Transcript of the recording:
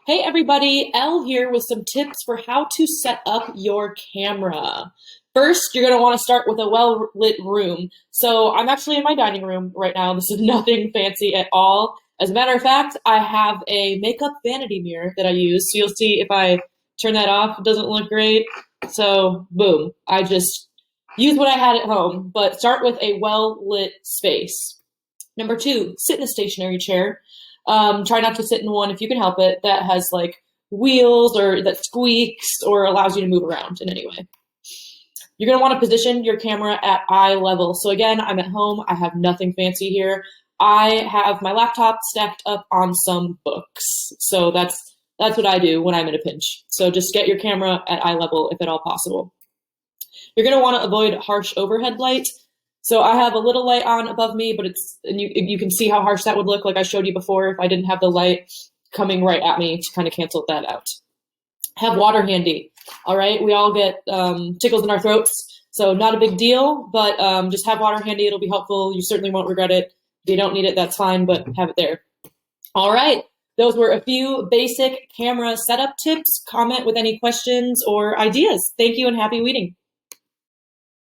Hey everybody, Elle here with some tips for how to set up your camera. First, you're going to want to start with a well lit room. So I'm actually in my dining room right now. This is nothing fancy at all. As a matter of fact, I have a makeup vanity mirror that I use. So you'll see if I turn that off, it doesn't look great. So boom, I just use what I had at home, but start with a well lit space. Number two, sit in a stationary chair. Try not to sit in one if you can help it that has like wheels or that squeaks or allows you to move around in any way. You're going to want to position your camera at eye level. So again, I'm at home. I have nothing fancy here. I have my laptop stacked up on some books. So that's what I do when I'm in a pinch. So just get your camera at eye level if at all possible. You're going to want to avoid harsh overhead light. So I have a little light on above me, but and you can see how harsh that would look like I showed you before if I didn't have the light coming right at me to kind of cancel that out. Have water handy. All right, we all get tickles in our throats, so not a big deal, but just have water handy. It'll be helpful. You certainly won't regret it. If you don't need it, that's fine, but have it there. All right, those were a few basic camera setup tips. Comment with any questions or ideas. Thank you and happy weeding.